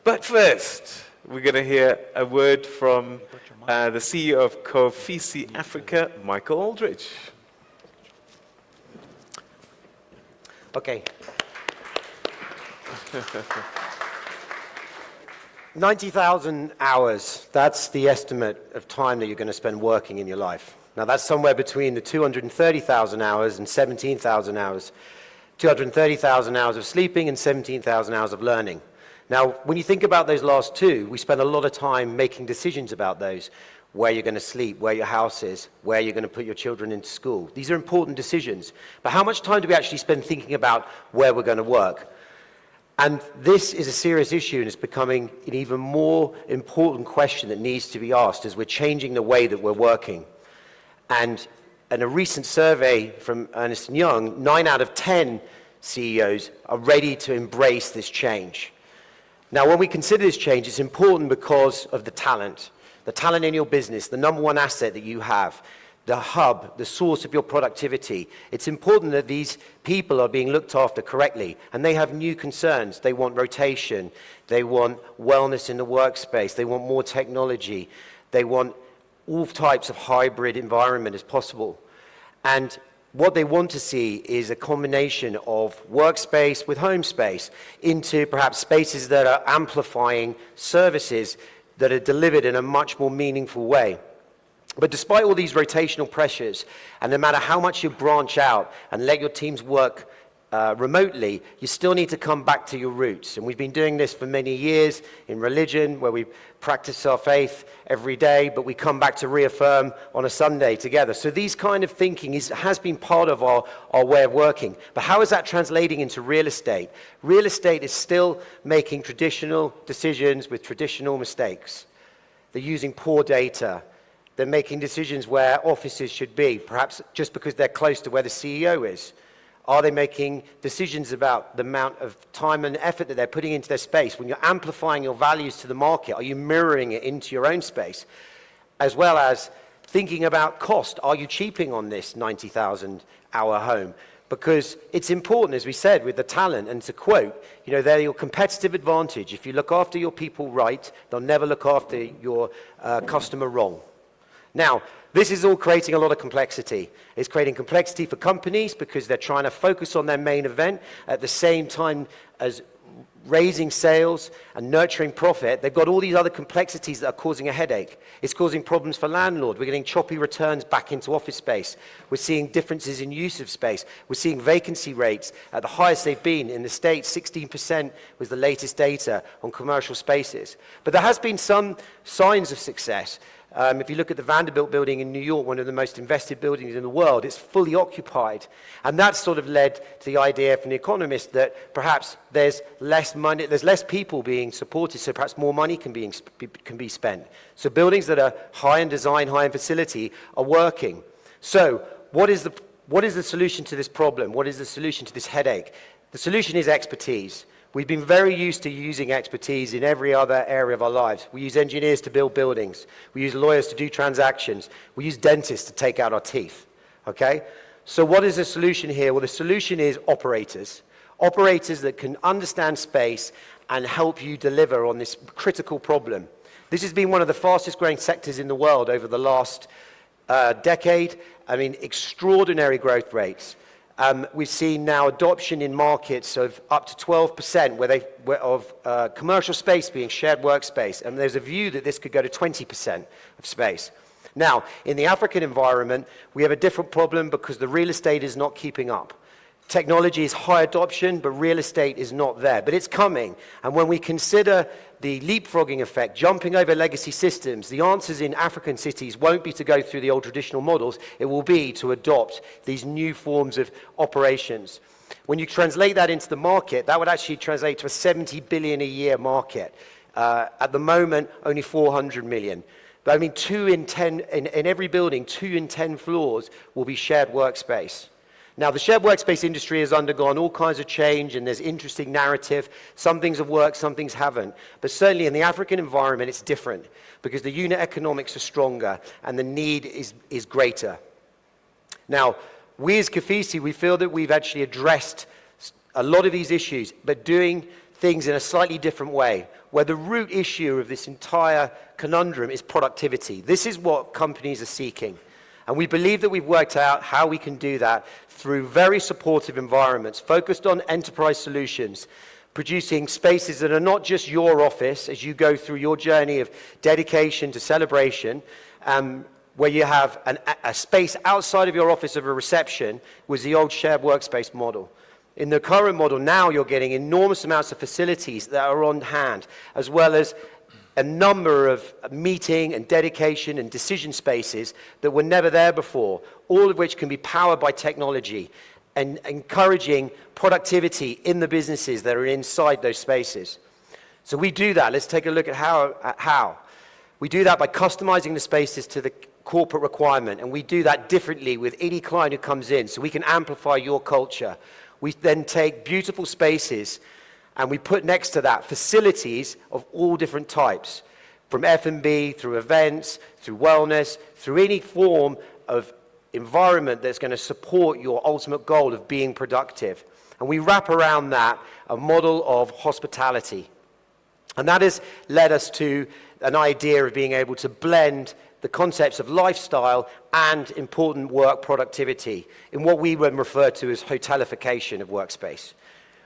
But first, we're going to hear a word from the CEO of KOFISI Africa, Michael Aldridge. Okay. 90,000 hours, that's the estimate of time that you're going to spend working in your life. Now that's somewhere between the 230,000 hours and 17,000 hours. 230,000 hours of sleeping and 17,000 hours of learning. Now, when you think about those last two, we spend a lot of time making decisions about those. Where you're going to sleep, where your house is, where you're going to put your children into school. These are important decisions. But how much time do we actually spend thinking about where we're going to work? And this is a serious issue, and it's becoming an even more important question that needs to be asked as we're changing the way that we're working. And in a recent survey from Ernst & Young, 9 out of 10 CEOs are ready to embrace this change. Now, when we consider this change, it's important because of the talent in your business, the number one asset that you have, the hub, the source of your productivity. It's important that these people are being looked after correctly, and they have new concerns. They want rotation, they want wellness in the workspace, they want more technology, they want all types of hybrid environment as possible. And what they want to see is a combination of workspace with home space into perhaps spaces that are amplifying services that are delivered in a much more meaningful way. But despite all these rotational pressures, and no matter how much you branch out and let your teams work remotely, you still need to come back to your roots. And we've been doing this for many years in religion, where we practice our faith every day, but we come back to reaffirm on a Sunday together. So these kind of thinking has been part of our way of working. But how is that translating into real estate? Real estate is still making traditional decisions with traditional mistakes. They're using poor data. They're making decisions where offices should be, perhaps just because they're close to where the CEO is. Are they making decisions about the amount of time and effort that they're putting into their space? When you're amplifying your values to the market, are you mirroring it into your own space? As well as thinking about cost. Are you cheaping on this 90,000 hour home? Because it's important, as we said, with the talent, and to quote, they're your competitive advantage. If you look after your people right, they'll never look after your customer wrong. Now, this is all creating a lot of complexity. It's creating complexity for companies because they're trying to focus on their main event at the same time as raising sales and nurturing profit. They've got all these other complexities that are causing a headache. It's causing problems for landlords. We're getting choppy returns back into office space. We're seeing differences in use of space. We're seeing vacancy rates at the highest they've been. In the States, 16% was the latest data on commercial spaces. But there has been some signs of success. If you look at the Vanderbilt building in New York, one of the most invested buildings in the world, it's fully occupied. And that sort of led to the idea from the economist that perhaps there's less money, there's less people being supported, so perhaps more money can be spent. So buildings that are high in design, high in facility are working. So what is the solution to this problem? What is the solution to this headache? The solution is expertise. We've been very used to using expertise in every other area of our lives. We use engineers to build buildings. We use lawyers to do transactions. We use dentists to take out our teeth, okay? So what is the solution here? Well, the solution is operators. Operators that can understand space and help you deliver on this critical problem. This has been one of the fastest growing sectors in the world over the last decade. I mean, extraordinary growth rates. We've seen now adoption in markets of up to 12% of commercial space being shared workspace, and there's a view that this could go to 20% of space. Now, in the African environment, we have a different problem because the real estate is not keeping up. Technology is high adoption, but real estate is not there. But it's coming. And when we consider the leapfrogging effect, jumping over legacy systems, the answers in African cities won't be to go through the old traditional models. It will be to adopt these new forms of operations. When you translate that into the market, that would actually translate to a 70 billion a year market. At the moment, only 400 million. But I mean, 2 in 10, in every building, 2 in 10 floors will be shared workspace. Now, the shared workspace industry has undergone all kinds of change, and there's interesting narrative. Some things have worked, some things haven't. But certainly in the African environment, it's different because the unit economics are stronger and the need is greater. Now, we as KOFISI, we feel that we've actually addressed a lot of these issues, but doing things in a slightly different way, where the root issue of this entire conundrum is productivity. This is what companies are seeking. And we believe that we've worked out how we can do that through very supportive environments, focused on enterprise solutions, producing spaces that are not just your office as you go through your journey of dedication to celebration, where you have a space outside of your office of a reception was the old shared workspace model. In the current model now, you're getting enormous amounts of facilities that are on hand, as well as a number of meeting and dedication and decision spaces that were never there before, all of which can be powered by technology and encouraging productivity in the businesses that are inside those spaces. So we do that. Let's take a look at how. We do that by customizing the spaces to the corporate requirement, and we do that differently with any client who comes in, so we can amplify your culture. We then take beautiful spaces and we put next to that facilities of all different types, from F&B, through events, through wellness, through any form of environment that's going to support your ultimate goal of being productive. And we wrap around that a model of hospitality. And that has led us to an idea of being able to blend the concepts of lifestyle and important work productivity in what we would refer to as hotelification of workspace.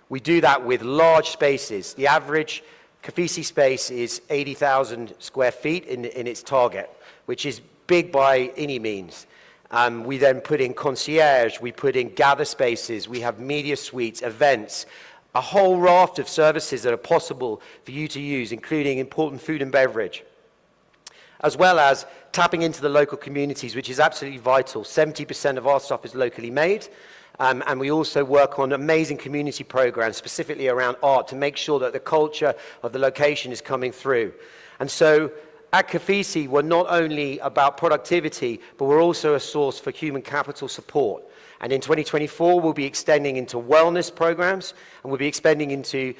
We do that with large spaces. The average KOFISI space is 80,000 square feet in its target, which is big by any means. We then put in concierge, we put in gather spaces, we have media suites, events, a whole raft of services that are possible for you to use, including important food and beverage, as well as tapping into the local communities, which is absolutely vital. 70% of our stuff is locally made, and we also work on amazing community programs, specifically around art, to make sure that the culture of the location is coming through. And so at KOFISI, we're not only about productivity, but we're also a source for human capital support. And in 2024, we'll be extending into wellness programs, and we'll be expanding into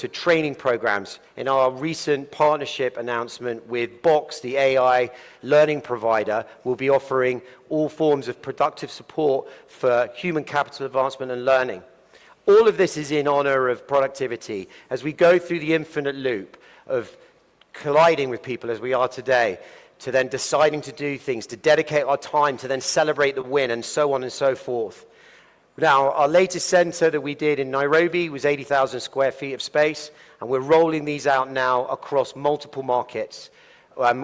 training programs. In our recent partnership announcement with Box, the AI learning provider, we'll be offering all forms of productive support for human capital advancement and learning. All of this is in honor of productivity as we go through the infinite loop of colliding with people as we are today, to then deciding to do things, to dedicate our time, to then celebrate the win, and so on and so forth. Now, our latest center that we did in Nairobi was 80,000 square feet of space, and we're rolling these out now across multiple markets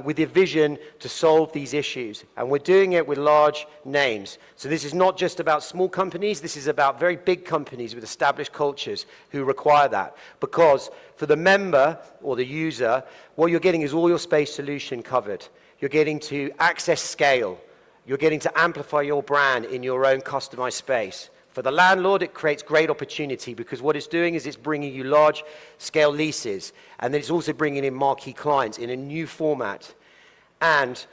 with the vision to solve these issues. And we're doing it with large names. So this is not just about small companies, this is about very big companies with established cultures who require that. Because for the member or the user, what you're getting is all your space solution covered. You're getting to access scale. You're getting to amplify your brand in your own customized space. For the landlord, it creates great opportunity because what it's doing is it's bringing you large-scale leases, and then it's also bringing in marquee clients in a new format. And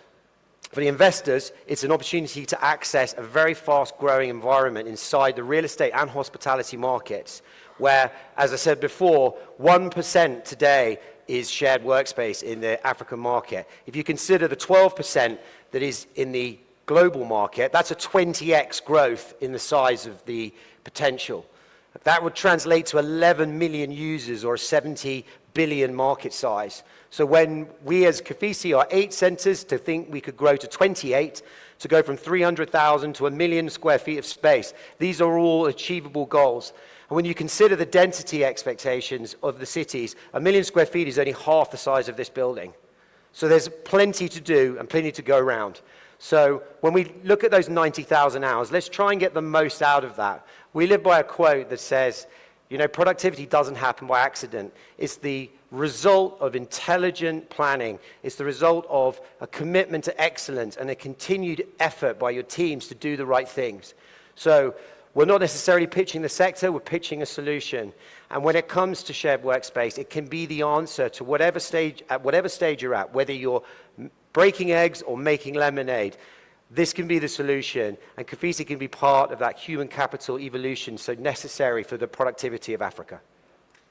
for the investors, it's an opportunity to access a very fast-growing environment inside the real estate and hospitality markets, where, as I said before, 1% today is shared workspace in the African market. If you consider the 12% that is in the global market, that's a 20x growth in the size of the potential. That would translate to 11 million users or a 70 billion market size. So when we as KOFISI are 8 centers, to think we could grow to 28, to go from 300,000 to 1 million square feet of space, these are all achievable goals. And when you consider the density expectations of the cities, 1 million square feet is only half the size of this building. So there's plenty to do and plenty to go around. So when we look at those 90,000 hours, let's try and get the most out of that. We live by a quote that says, you know, productivity doesn't happen by accident. It's the result of intelligent planning. It's the result of a commitment to excellence and a continued effort by your teams to do the right things. So we're not necessarily pitching the sector, we're pitching a solution. And when it comes to shared workspace, it can be the answer to whatever stage, at whatever stage you're at, whether you're breaking eggs or making lemonade. This can be the solution, and KOFISI can be part of that human capital evolution so necessary for the productivity of Africa.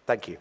Thank you.